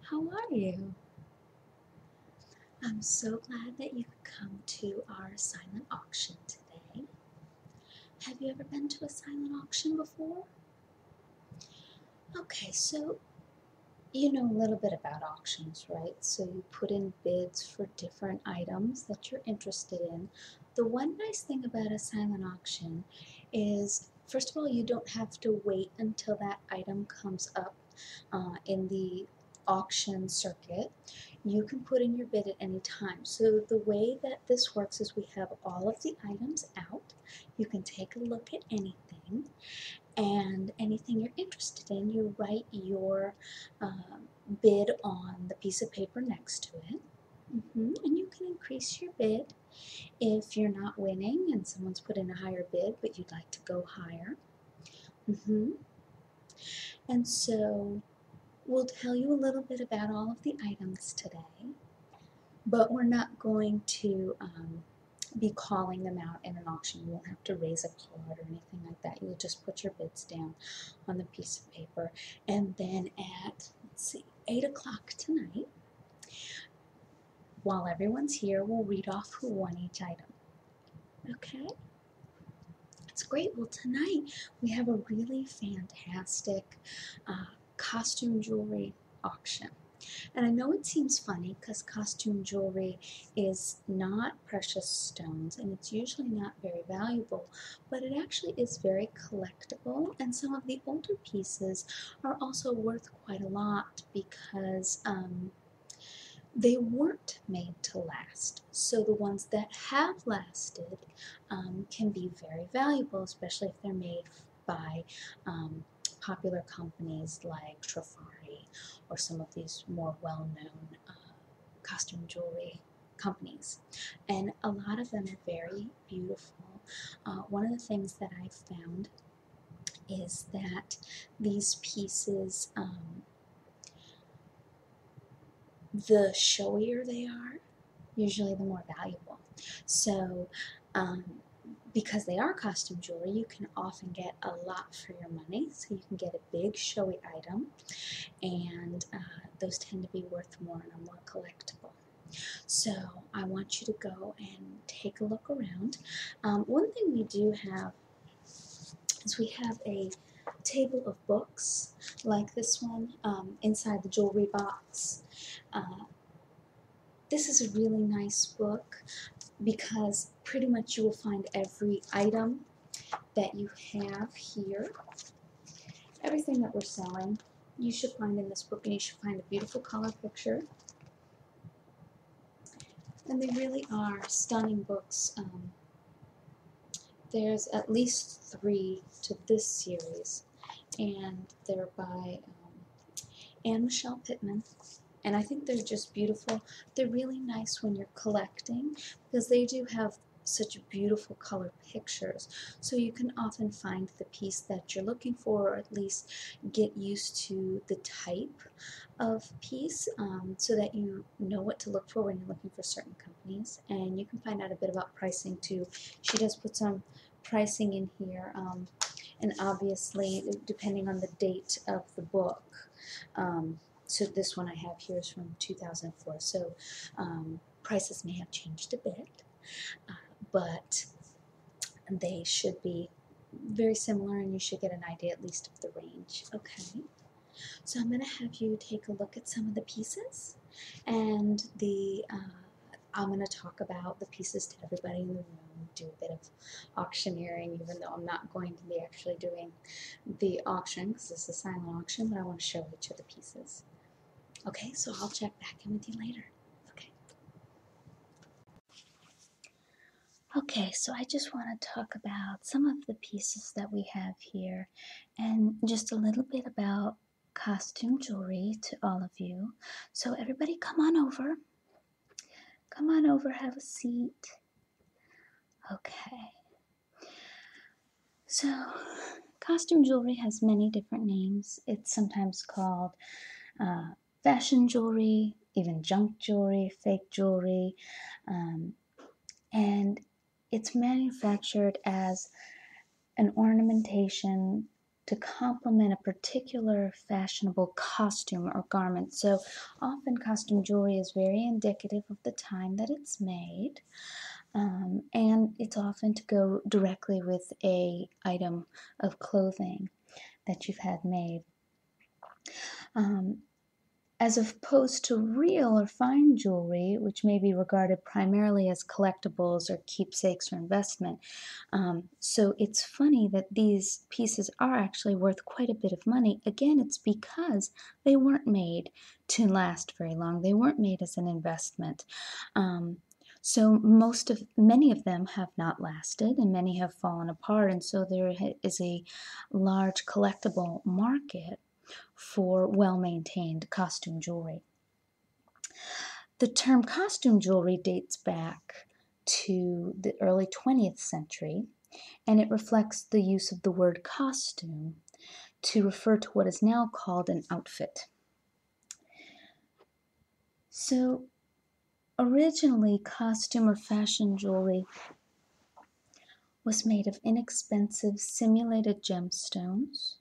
How are you? I'm so glad that you could come to our silent auction today. Have you ever been to a silent auction before? Okay, so you know a little bit about auctions, right? So you put in bids for different items that you're interested in. The one nice thing about a silent auction is, first of all, you don't have to wait until that item comes up in the auction circuit. You can put in your bid at any time. So the way that this works is we have all of the items out. You can take a look at anything, and anything you're interested in, you write your bid on the piece of paper next to it. And you can increase your bid if you're not winning and someone's put in a higher bid but you'd like to go higher. And so we'll tell you a little bit about all of the items today, but we're not going to be calling them out in an auction. You won't have to raise a card or anything like that. You'll just put your bids down on the piece of paper. And then at, 8 o'clock tonight, while everyone's here, we'll read off who won each item. Okay? That's great. Well, tonight we have a really fantastic costume jewelry auction. And I know it seems funny because costume jewelry is not precious stones and it's usually not very valuable, but it actually is very collectible, and some of the older pieces are also worth quite a lot because they weren't made to last. So the ones that have lasted can be very valuable, especially if they're made by popular companies like Trafari or some of these more well-known costume jewelry companies. And a lot of them are very beautiful. One of the things that I've found is that these pieces, the showier they are, usually the more valuable. So because they are costume jewelry, you can often get a lot for your money. So you can get a big showy item, and those tend to be worth more and are more collectible. So I want you to go and take a look around. One thing we do have is we have a table of books like this one inside the jewelry box. This is a really nice book because pretty much you will find every item that you have here. Everything that we're selling you should find in this book, and you should find a beautiful color picture. And they really are stunning books. There's at least 3 to this series, and they're by Anne Michelle Pittman. And I think they're just beautiful. They're really nice when you're collecting because they do have such beautiful color pictures. So you can often find the piece that you're looking for, or at least get used to the type of piece so that you know what to look for when you're looking for certain companies. And you can find out a bit about pricing too. She does put some pricing in here. And obviously, depending on the date of the book, so this one I have here is from 2004, so prices may have changed a bit, but they should be very similar, and you should get an idea at least of the range. Okay, so I'm going to have you take a look at some of the pieces, and I'm going to talk about the pieces to everybody in the room, do a bit of auctioneering, even though I'm not going to be actually doing the auction because this is a silent auction, but I want to show each of the pieces. Okay, so I'll check back in with you later. Okay. Okay, so I just want to talk about some of the pieces that we have here and just a little bit about costume jewelry to all of you. So everybody come on over. Come on over, have a seat. Okay. So costume jewelry has many different names. It's sometimes called fashion jewelry, even junk jewelry, fake jewelry, and it's manufactured as an ornamentation to complement a particular fashionable costume or garment. So often costume jewelry is very indicative of the time that it's made, and it's often to go directly with a item of clothing that you've had made. As opposed to real or fine jewelry, which may be regarded primarily as collectibles or keepsakes or investment. So it's funny that these pieces are actually worth quite a bit of money. Again, it's because they weren't made to last very long. They weren't made as an investment. So many of them have not lasted, and many have fallen apart, and so there is a large collectible market for well-maintained costume jewelry. The term costume jewelry dates back to the early 20th century, and it reflects the use of the word costume to refer to what is now called an outfit. So originally, costume or fashion jewelry was made of inexpensive simulated gemstones,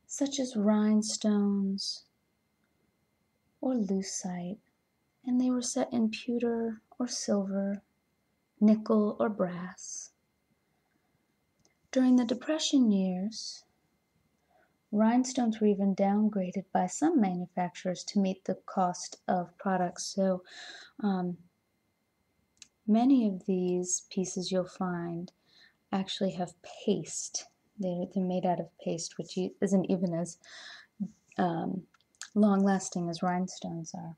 such as rhinestones or lucite, and they were set in pewter or silver, nickel or brass. During the Depression years, rhinestones were even downgraded by some manufacturers to meet the cost of products. So many of these pieces you'll find actually have paste. They're made out of paste, which isn't even as long-lasting as rhinestones are.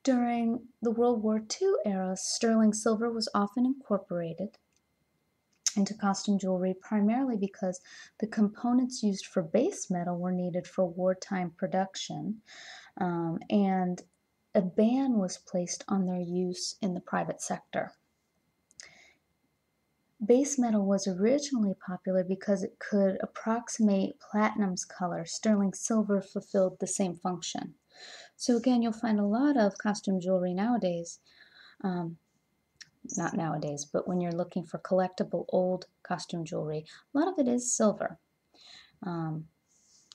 During the World War II era, sterling silver was often incorporated into costume jewelry, primarily because the components used for base metal were needed for wartime production, and a ban was placed on their use in the private sector. Base metal was originally popular because it could approximate platinum's color. Sterling silver fulfilled the same function. So again, you'll find a lot of costume jewelry nowadays, not nowadays, but when you're looking for collectible old costume jewelry, a lot of it is silver,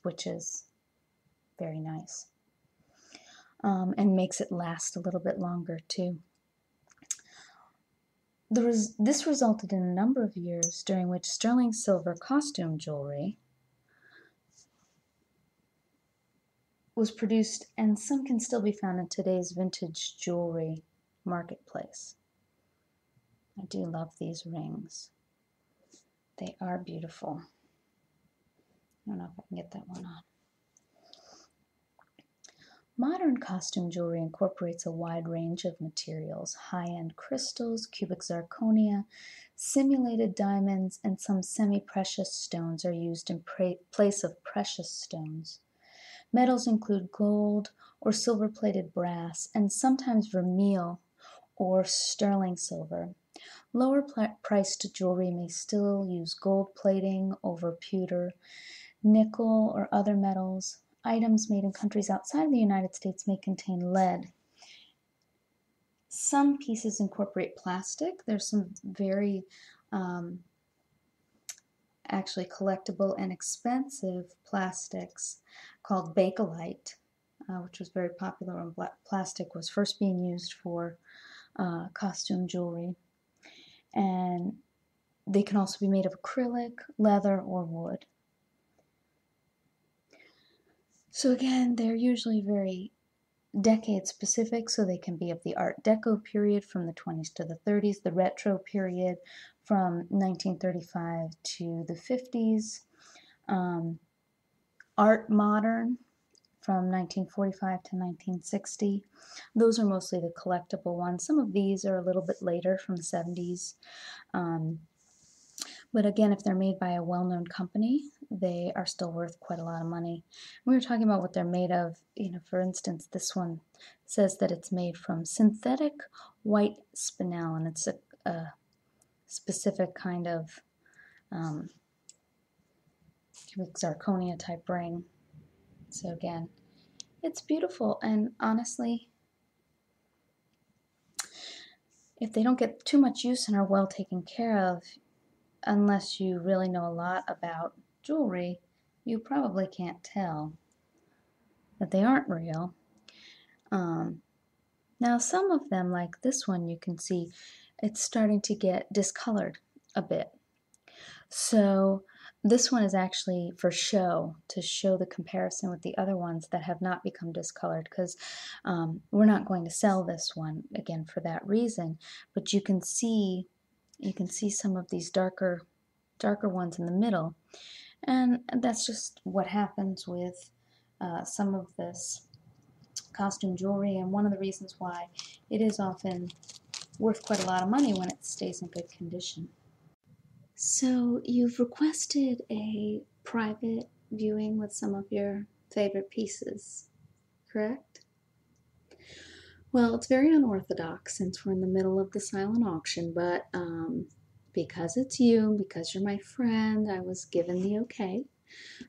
which is very nice, and makes it last a little bit longer too. This resulted in a number of years during which sterling silver costume jewelry was produced, and some can still be found in today's vintage jewelry marketplace. I do love these rings. They are beautiful. I don't know if I can get that one on. Modern costume jewelry incorporates a wide range of materials: high-end crystals, cubic zirconia, simulated diamonds, and some semi-precious stones are used in place of precious stones. Metals include gold or silver-plated brass, and sometimes vermeil or sterling silver. Lower-priced jewelry may still use gold plating over pewter, nickel, or other metals. Items made in countries outside of the United States may contain lead. Some pieces incorporate plastic. There's some very actually collectible and expensive plastics called Bakelite, which was very popular when plastic was first being used for costume jewelry. And they can also be made of acrylic, leather, or wood. So again, they're usually very decade specific, so they can be of the Art Deco period from the 20s to the 30s, the Retro period from 1935 to the 50s, Art Modern from 1945 to 1960. Those are mostly the collectible ones. Some of these are a little bit later, from the 70s. But again, if they're made by a well-known company, they are still worth quite a lot of money. We were talking about what they're made of. For instance, this one says that it's made from synthetic white spinel, and it's a specific kind of zirconia type ring. So again, it's beautiful, and honestly, if they don't get too much use and are well taken care of, unless you really know a lot about jewelry, you probably can't tell that they aren't real. Now some of them, like this one, you can see it's starting to get discolored a bit. So this one is actually for show, to show the comparison with the other ones that have not become discolored, because we're not going to sell this one again for that reason. But you can see some of these darker ones in the middle, and that's just what happens with some of this costume jewelry, and one of the reasons why it is often worth quite a lot of money when it stays in good condition. So you've requested a private viewing with some of your favorite pieces, correct? Well, it's very unorthodox since we're in the middle of the silent auction, but because it's you, because you're my friend, I was given the okay.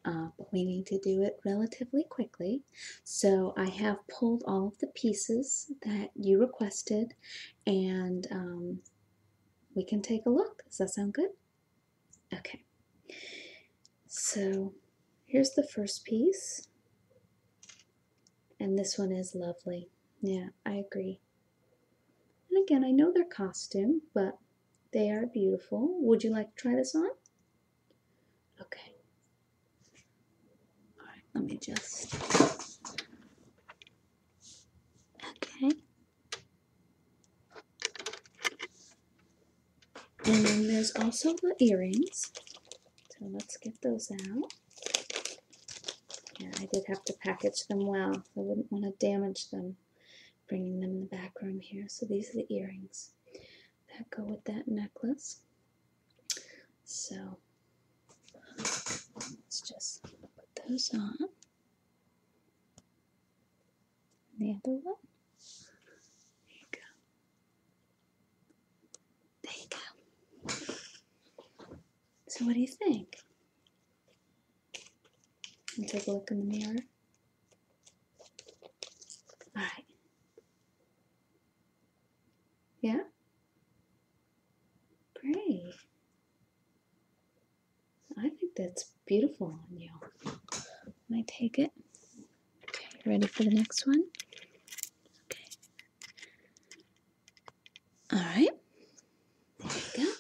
But we need to do it relatively quickly. So I have pulled all of the pieces that you requested, and we can take a look. Does that sound good? Okay. So here's the first piece. And this one is lovely. Yeah, I agree. And again, I know they're costume, but they are beautiful. Would you like to try this on? Okay. All right, let me just... Okay. And then there's also the earrings. So let's get those out. Yeah, I did have to package them well. I wouldn't want to damage them, bringing them in the back room here. So these are the earrings that go with that necklace. So let's just put those on. And the other one. There you go. There you go. So what do you think? And take a look in the mirror. All right. Yeah? Great. I think that's beautiful on you. Can I take it? Okay, ready for the next one? Okay. All right. There you go.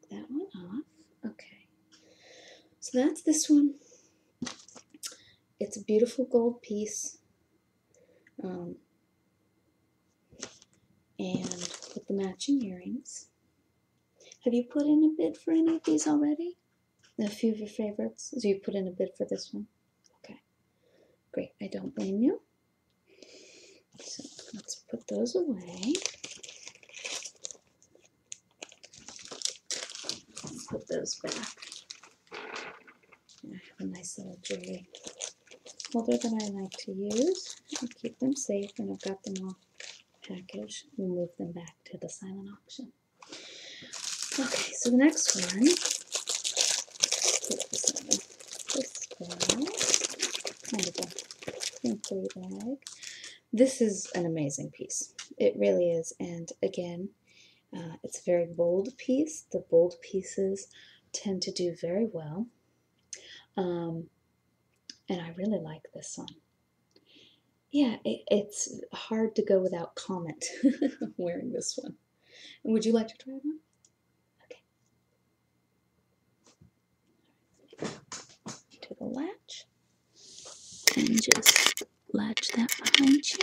Take that one off. Okay. So that's this one. It's a beautiful gold piece. And with the matching earrings. Have you put in a bid for any of these already? A few of your favorites? So you put in a bid for this one? Okay. Great. I don't blame you. So let's put those away. Put those back. And I have a nice little jewelry holder that I like to use. I keep them safe, and I've got them all packaged. We'll move them back to the silent auction. Okay, so the next one, put this in this bag, kind of a crinkly bag. This is an amazing piece. It really is, and again, it's a very bold piece. The bold pieces tend to do very well, and I really like this one. Yeah, it's hard to go without comment wearing this one. Would you like to try it on? To the latch and just latch that behind you.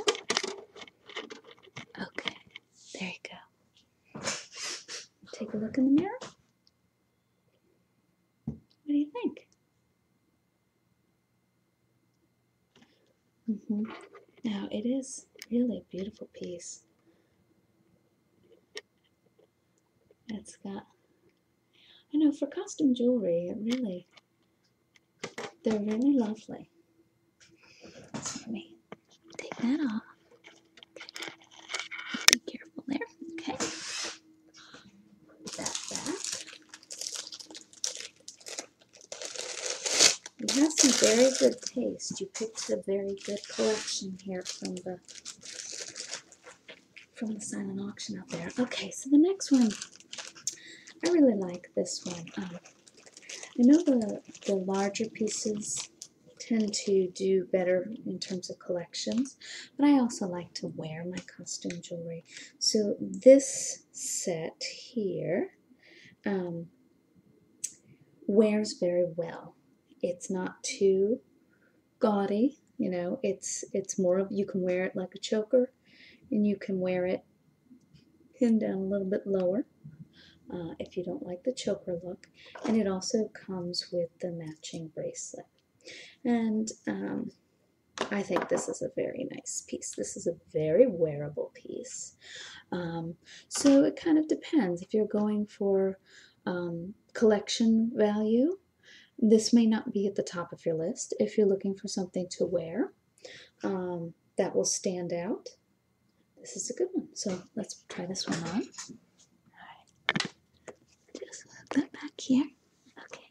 Okay, there you go. Take a look in the mirror. What do you think? Now, it is really a beautiful piece. It's got, I know, for costume jewelry, they're really lovely. So let me take that off. Be careful there. Okay. Put that back. You have some very good taste. You picked a very good collection here from the silent auction out there. Okay, so the next one, I really like this one. I know the larger pieces tend to do better in terms of collections, but I also like to wear my costume jewelry. So this set here wears very well. It's not too gaudy, you know, it's more of, you can wear it like a choker, and you can wear it pinned down a little bit lower if you don't like the choker look. And it also comes with the matching bracelet. And I think this is a very nice piece. This is a very wearable piece. So it kind of depends. If you're going for collection value, this may not be at the top of your list. If you're looking for something to wear that will stand out, this is a good one. So let's try this one on. All right. Just hook that back here. Okay.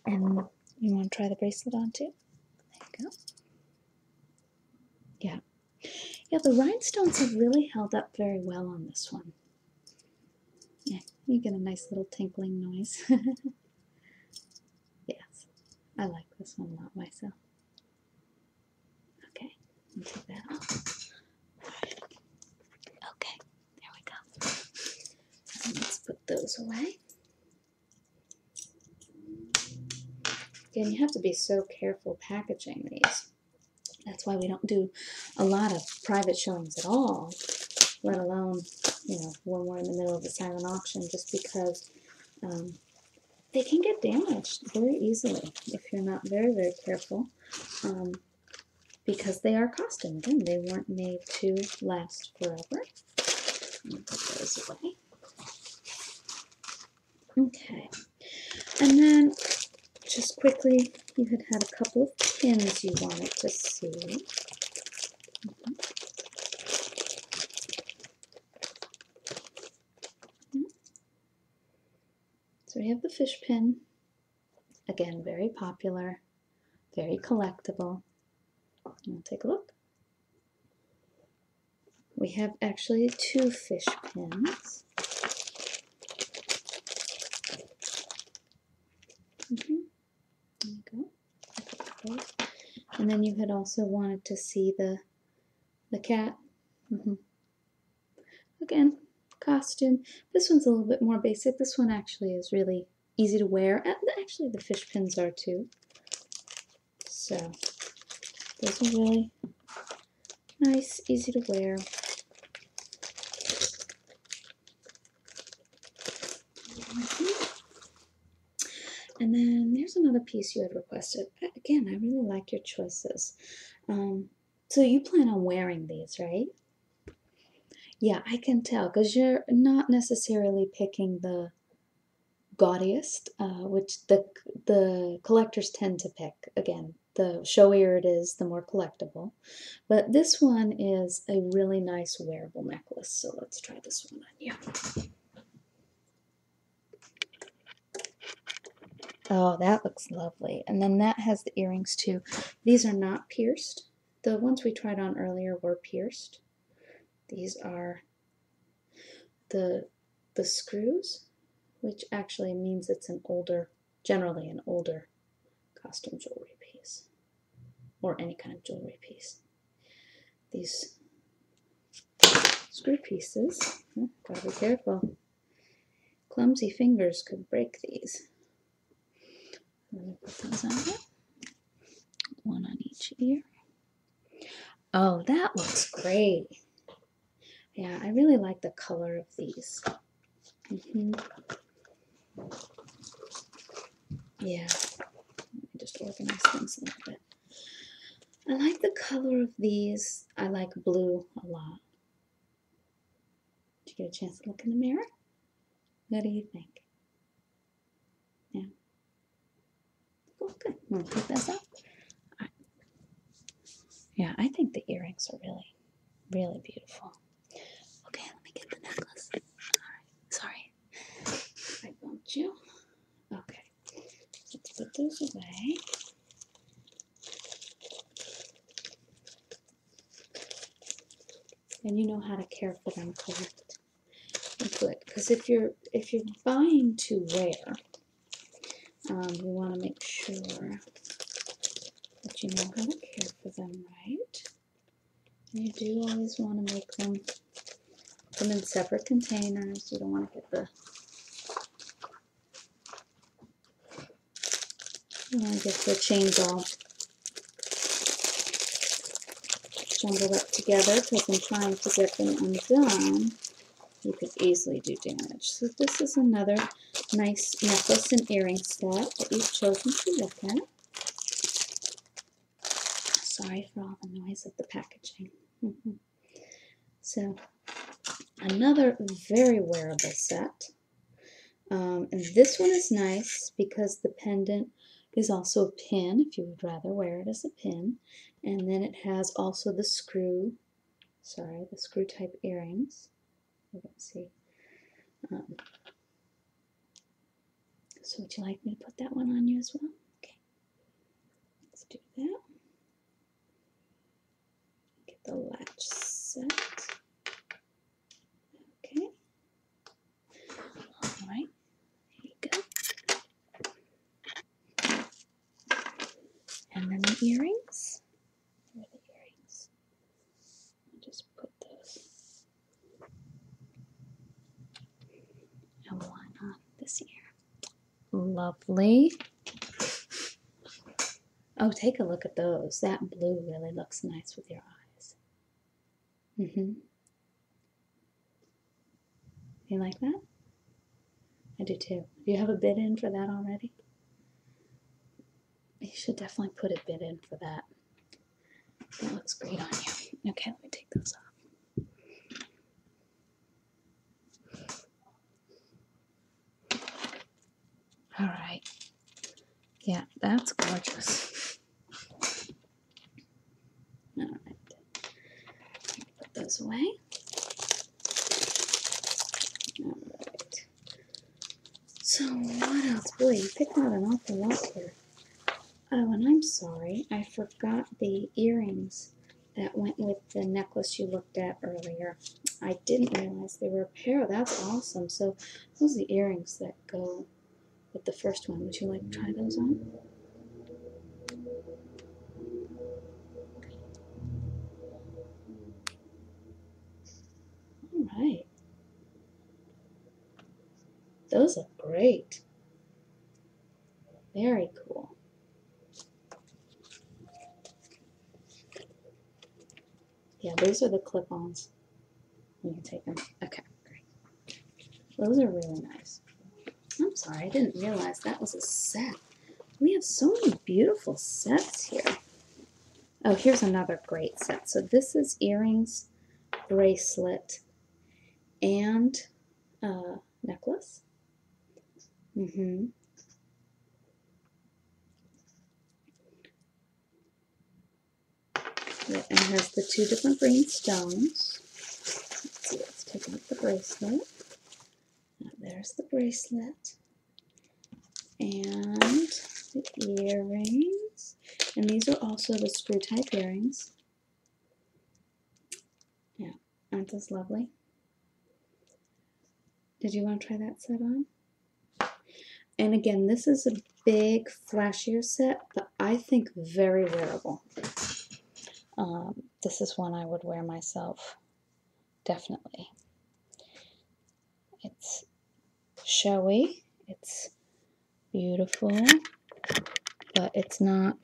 And you want to try the bracelet on too? There you go. Yeah. Yeah, the rhinestones have really held up very well on this one. Yeah, you get a nice little tinkling noise. Yes, I like this one a lot myself. Okay, I'll take that off. Okay, there we go. And let's put those away. Again, you have to be so careful packaging these. That's why we don't do a lot of private showings at all, let alone, you know, when we're in the middle of a silent auction, just because they can get damaged very easily if you're not very, very careful, because they are costume. Again, they weren't made to last forever. Let me put those away. Okay, and then just quickly, you had a couple of pins you wanted to see. So we have the fish pin. Again, very popular, very collectible. We'll take a look. We have actually 2 fish pins. There you go. And then you had also wanted to see the cat. Again, costume. This one's a little bit more basic. This one actually is really easy to wear. And actually, the fish pins are too. So those are really nice, easy to wear. And then there's another piece you had requested. Again, I really like your choices. So you plan on wearing these, right? Yeah, I can tell, because you're not necessarily picking the gaudiest, which the collectors tend to pick. Again, the showier it is, the more collectible. But this one is a really nice wearable necklace, so let's try this one on you. Oh, that looks lovely. And then that has the earrings too. These are not pierced. The ones we tried on earlier were pierced. These are the screws, which actually means it's an older, generally an older costume jewelry piece, or any kind of jewelry piece. These screw pieces, gotta be careful. Clumsy fingers could break these. Let me put those on here. One on each ear. Oh, that looks great. Yeah, I really like the color of these. Yeah, let me just organize things a little bit. I like the color of these. I like blue a lot. Did you get a chance to look in the mirror? What do you think? Yeah. Oh, good. Want to pick those up? Right. Yeah, I think the earrings are really, really beautiful. Okay, let me get the necklace. All right. Sorry. I bumped you. Okay. Let's put those away. And you know how to care for them correct. to it, because if you're buying to wear, you want to make sure that you know how to care for them right. And you do always want to make them, put them in separate containers. You don't want to get the chains all jumbled up together, because in trying to get them undone, you could easily do damage. So this is another nice necklace and earring set that you've chosen to look at. Sorry for all the noise of the packaging. So another very wearable set. And this one is nice because the pendant is also a pin, if you would rather wear it as a pin. And then it has also the screw type earrings. You can see. So would you like me to put that one on you as well? Okay. Let's do that. Get the latch set. Okay. All right. Here you go. And then the earrings. Where are the earrings? I'll just put those. And one on this ear. Lovely. Oh, take a look at those. That blue really looks nice with your eyes. You like that? I do too. Do you have a bid in for that already? You should definitely put a bid in for that. That looks great on you. Okay, let me take those off. All right. Yeah, that's gorgeous. All right. Put those away. All right. So what else? Boy, you picked out an awful lot here. Oh, and I'm sorry. I forgot the earrings that went with the necklace you looked at earlier. I didn't realize they were a pair. That's awesome. So those are the earrings that go with the first one. Would you like to try those on? All right. Those look great. Very cool. Yeah, those are the clip-ons. You can take them. Okay, great. Those are really nice. I'm sorry, I didn't realize that was a set. We have so many beautiful sets here. Oh, here's another great set. So this is earrings, bracelet, and necklace. It has the two different green stones. Let's see, let's take a look at the bracelet. Now, there's the bracelet. And the earrings. And these are also the screw type earrings. Yeah, aren't those lovely? Did you want to try that set on? And again, this is a big, flashier set, but I think very wearable. This is one I would wear myself, definitely. It's showy, it's beautiful, but it's not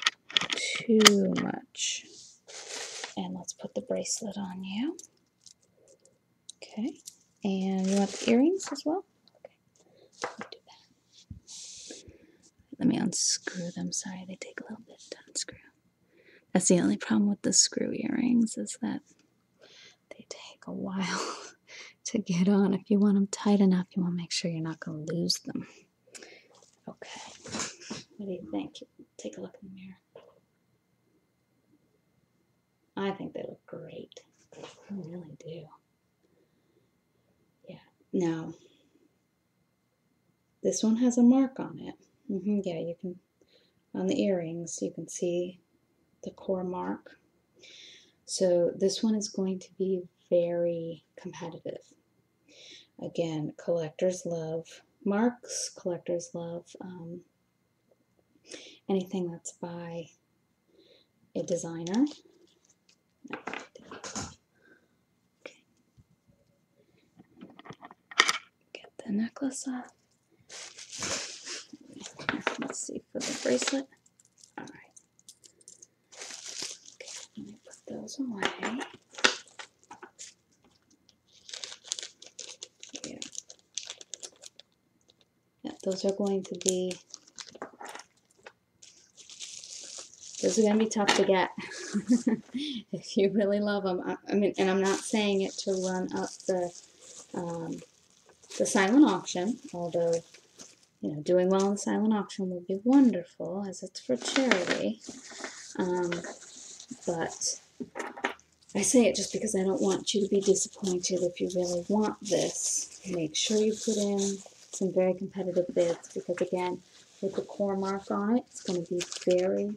too much. And let's put the bracelet on you. Okay, and you want the earrings as well? Okay, let me do that. Let me unscrew them. Sorry, they take a little bit to unscrew. That's the only problem with the screw earrings, is that they take a while to get on. If you want them tight enough, you want to make sure you're not going to lose them. Okay, what do you think? Take a look in the mirror. I think they look great. I really do. Yeah. Now, this one has a mark on it. Yeah, you can, on the earrings, you can see the core mark. So this one is going to be very competitive. Again, collectors love marks, collectors love anything that's by a designer. Okay. Get the necklace off. Let's see for the bracelet. All right. Okay, let me put those away. Yeah. Yeah, those are going to be tough to get if you really love them. I mean, and I'm not saying it to run up the silent auction, although, you know, doing well in the silent auction will be wonderful as it's for charity. But I say it just because I don't want you to be disappointed if you really want this. Make sure you put in some very competitive bids, because again, with the core mark on it, it's going to be very,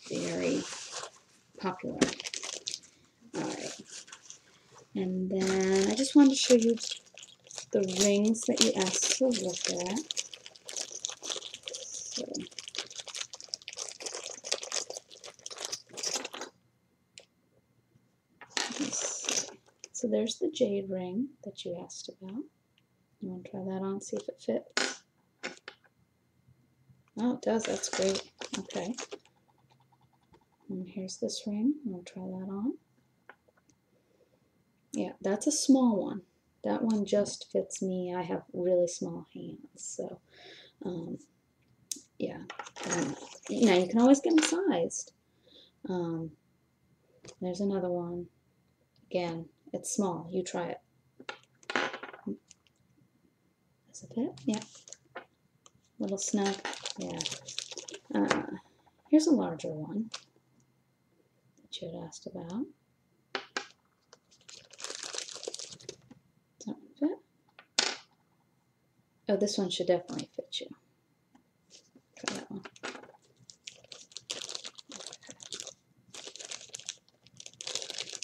very popular. All right. And then I just wanted to show you the rings that you asked to look at. So there's the jade ring that you asked about. You want to try that on, see if it fits? Oh, it does. That's great. Okay. And here's this ring. I'm going to try that on. Yeah, that's a small one. That one just fits me. I have really small hands, so yeah. You know, you can always get them sized. There's another one. Again, it's small. You try it. Does it fit? Yeah. Little snug. Yeah. Here's a larger one that you had asked about. Does that one fit? Oh, this one should definitely fit you. Try that one.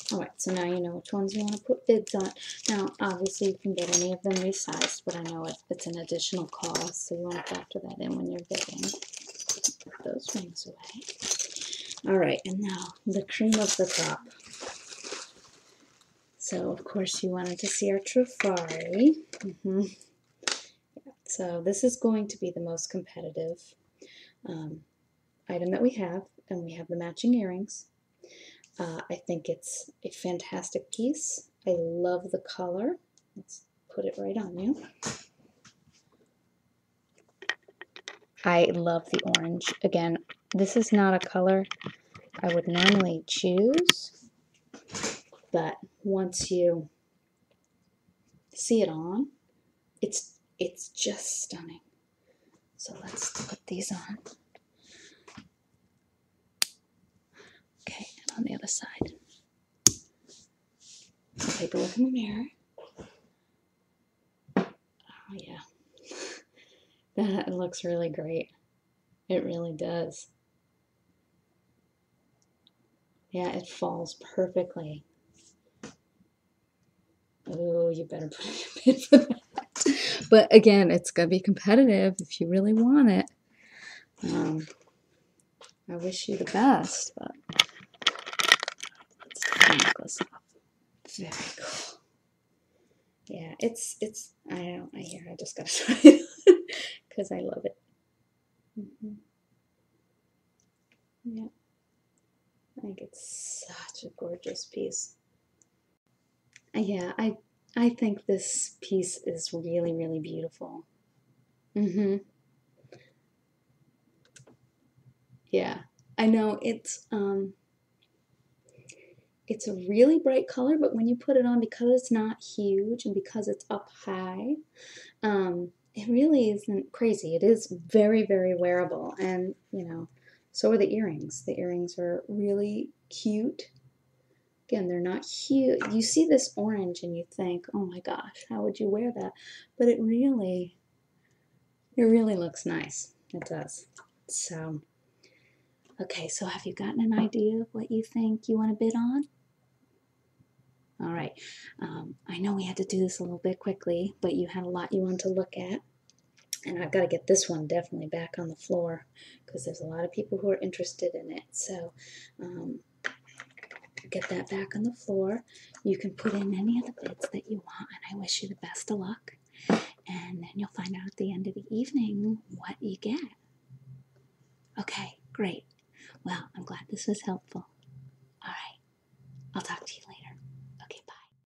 Alright, so now you know which ones you want to put bids on. Now, obviously you can get any of them resized, but I know it's an additional cost, so you want to factor that in when you're bidding. Put those rings away. Alright, and now the cream of the crop. So, of course, you wanted to see our Trifari. So this is going to be the most competitive item that we have, and we have the matching earrings. I think it's a fantastic piece. I love the color. Let's put it right on you. I love the orange. Again, this is not a color I would normally choose, but once you see it on, it's just stunning. So let's put these on. Okay, and on the other side. So take a look in the mirror. Oh yeah. That looks really great. It really does. Yeah, it falls perfectly. Oh, you better put in a bid for that. But again, it's going to be competitive if you really want it. I wish you the best, but let's take the necklace off. Very cool. Yeah, I just got to try it because I love it. Yeah. I think it's such a gorgeous piece. Yeah, I think this piece is really, really beautiful. Yeah, I know it's a really bright color, but when you put it on, because it's not huge and because it's up high, it really isn't crazy. It is very, very wearable, and you know, so are the earrings. The earrings are really cute. Again, they're not huge. You see this orange and you think, oh my gosh, how would you wear that? But it really looks nice. It does. So, okay, so have you gotten an idea of what you think you want to bid on? All right. I know we had to do this a little bit quickly, but you had a lot you wanted to look at. And I've got to get this one definitely back on the floor because there's a lot of people who are interested in it. So get that back on the floor. You can put in any of the bids that you want, and I wish you the best of luck. And then you'll find out at the end of the evening what you get. Okay, great. Well, I'm glad this was helpful. All right, I'll talk to you later.